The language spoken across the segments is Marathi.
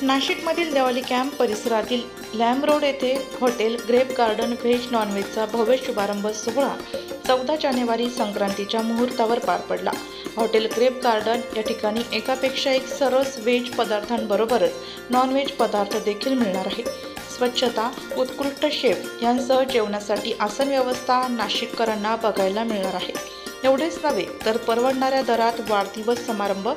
नाशिकमधील देवळी कॅम्प परिसरातील लॅम्ब रोड येथे हॉटेल ग्रेप गार्डन व्हेज नॉनव्हेजचा भव्य शुभारंभ सोहळा 14 जानेवारी संक्रांतीच्या मुहूर्तावर पार पडला। हॉटेल ग्रेप गार्डन या ठिकाणी एकापेक्षा एक सरस व्हेज पदार्थांबरोबरच नॉनव्हेज पदार्थ देखील मिळणार आहे। स्वच्छता, उत्कृष्ट शेफ यांसह जेवणासाठी आसन व्यवस्था नाशिककरांना बघायला मिळणार आहे। एवढेच नव्हे तर परवडणाऱ्या दरात वाढदिवस समारंभ,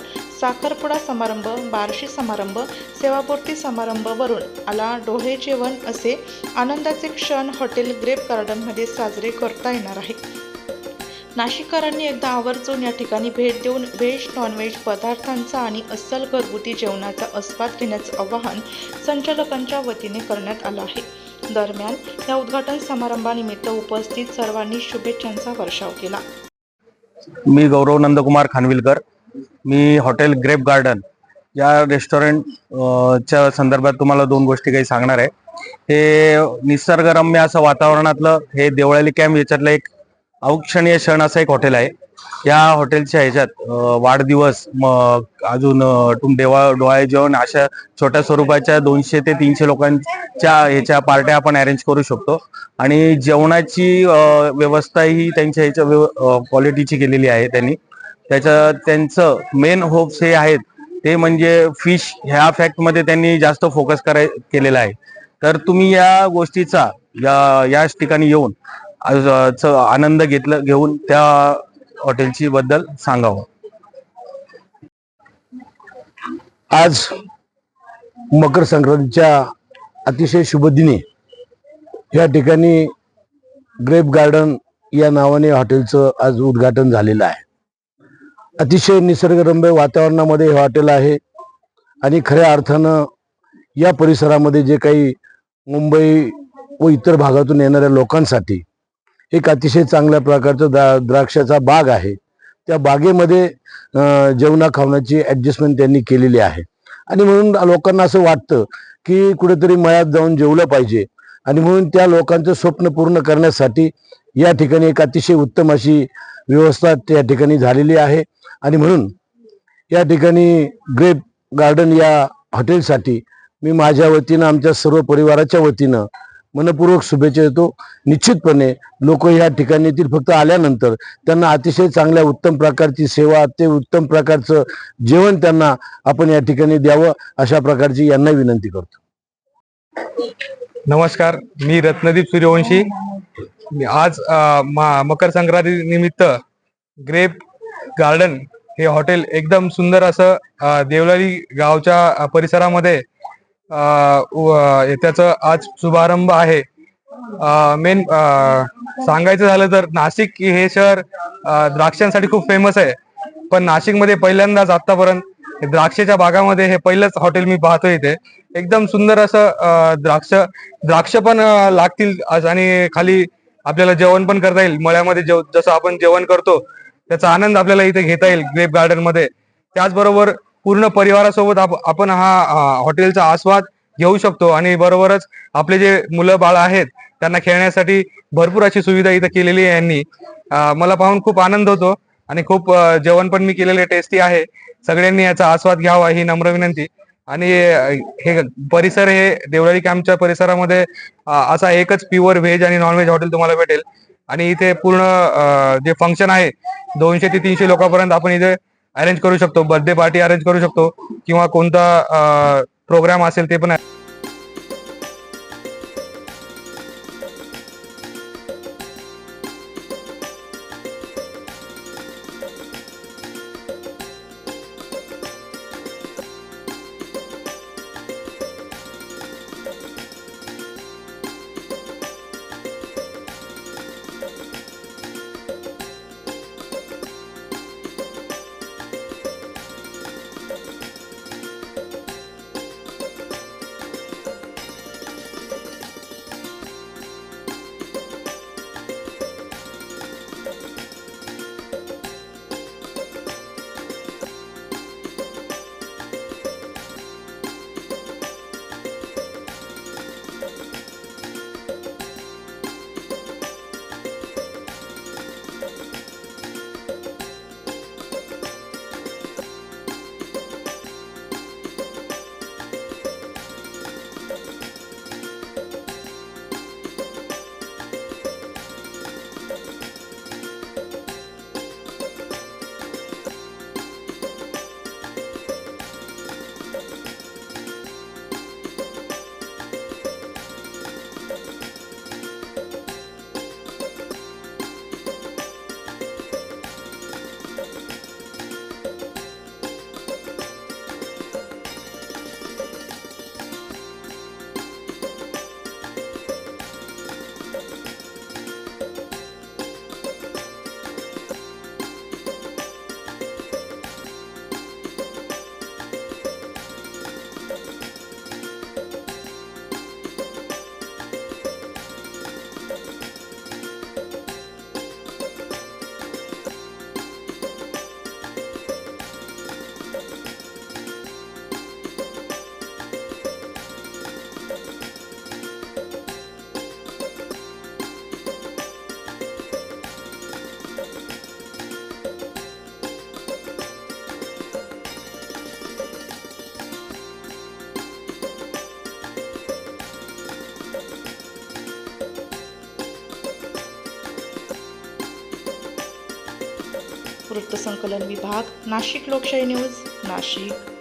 साखरपुडा समारंभ, बार्शी समारंभ, सेवापूर्ती समारंभावरून आला डोळे जेवण असे आनंदाचे क्षण हॉटेल ग्रेप गार्डनमध्ये साजरे करता येणार आहे। नाशिककरांनी एकदा आवर्जून या ठिकाणी भेट देऊन व्हेज नॉनव्हेज पदार्थांचा आणि अस्सल घरगुती जेवणाचा आस्वाद घेण्याचं आवाहन संचालकांच्या वतीने करण्यात आलं आहे। दरम्यान या उद्घाटन समारंभानिमित्त उपस्थित सर्वांनी शुभेच्छांचा वर्षाव केला। मी गौरव नंदकुमार खानविलकर। मी हॉटेल ग्रेप गार्डन या रेस्टॉरंट च्या संदर्भात तुम्हाला दोन गोष्टी काही सांगणार आहे। हे निसर्गरम्य असं वातावरणातलं हे देवळाली कॅम्प याच्यातलं एक अविस्मरणीय क्षण असं एक हॉटेल आहे। या हॉटेलच्या ह्याच्यात वाढदिवस, अजून डोहाळे जेवण अशा छोट्या स्वरूपाच्या 200 ते 300 लोकांच्या ह्याच्या पार्ट्या आपण अरेंज करू शकतो आणि जेवणाची व्यवस्था ही त्यांच्या ह्याच्या क्वालिटीची केलेली आहे। त्यांचं मेन होप्स हे आहेत ते म्हणजे फिश ह्या फॅक्टमध्ये त्यांनी जास्त फोकस केलेला आहे। तर तुम्ही या गोष्टीचा याच ठिकाणी येऊन आनंद घेऊन त्या हॉटेलची बद्दल सांगावं। आज मकर संक्रांतीच्या अतिशय शुभ दिनी या ठिकाणी ग्रेप गार्डन या नावाने हॉटेलचं आज उद्घाटन झालेलं आहे। अतिशय निसर्गरम्य वातावरणामध्ये हे हॉटेल आहे आणि खऱ्या अर्थानं या परिसरामध्ये जे काही मुंबई व इतर भागातून येणाऱ्या लोकांसाठी एक अतिशय चांगल्या प्रकारचं द्राक्षाचा बाग आहे। त्या बागेमध्ये जेवणा खावण्याची ॲडजस्टमेंट त्यांनी केलेली आहे आणि म्हणून लोकांना असं वाटतं की कुठेतरी मळ्यात जाऊन जेवलं पाहिजे आणि म्हणून त्या लोकांचं स्वप्न पूर्ण करण्यासाठी या ठिकाणी एक अतिशय उत्तम अशी व्यवस्था त्या ठिकाणी झालेली आहे आणि म्हणून या ठिकाणी ग्रेप गार्डन या हॉटेलसाठी मी माझ्या वतीनं, आमच्या सर्व परिवाराच्या वतीनं मनपूर्वक शुभेच्छा देतो। निश्चितपणे लोक या ठिकाणी फक्त आल्यानंतर त्यांना अतिशय चांगल्या उत्तम प्रकारची सेवा, ते उत्तम प्रकारचं जेवण त्यांना आपण या ठिकाणी द्यावं अशा प्रकारची यांना विनंती करतो। नमस्कार, मी रत्नदीप सूर्यवंशी। आज मकर संक्रांती निमित्त ग्रेप गार्डन हे हॉटेल एकदम सुंदर असं देवळाली गावच्या परिसरामध्ये त्याचं आज शुभारंभ आहे। मेन सांगायचं झालं तर नाशिक हे शहर द्राक्षांसाठी खूप फेमस आहे, पण नाशिकमध्ये पहिल्यांदाच आतापर्यंत द्राक्षाच्या बागामध्ये हे पहिलंच हॉटेल मी पाहतोय। इथे एकदम सुंदर असं द्राक्ष पण लागतील आणि खाली आपल्याला जेवण पण करता येईल। मळ्यामध्ये जसं आपण जेवण करतो त्याचा आनंद आपल्याला इथे घेता येईल ग्रेप गार्डन मध्ये। त्याचबरोबर पूर्ण परिवारासोबत आपण हा हॉटेलचा आस्वाद घेऊ शकतो आणि बरोबरच आपले जे मुलं बाळ आहेत त्यांना खेळण्यासाठी भरपूर अशी सुविधा इथे केलेली आहे यांनी। मला पाहून खूप आनंद होतो आणि खूप जेवण पण मी केलेले टेस्टी आहे। सगळ्यांनी याचा आस्वाद घ्यावा ही नम्र विनंती। आणि हे परिसर हे देवळाली कॅम्पच्या परिसरामध्ये असा एकच प्युअर व्हेज आणि नॉनव्हेज हॉटेल तुम्हाला भेटेल आणि इथे पूर्ण जे फंक्शन आहे 200 ते 300 लोकांपर्यंत आपण इथे अरेंज करू शकतो। बर्थडे पार्टी अरेंज करू शकतो किंवा कोणता प्रोग्राम असेल ते पण वृत्तसंकलन विभाग, नाशिक लोकशाही न्यूज, नाशिक.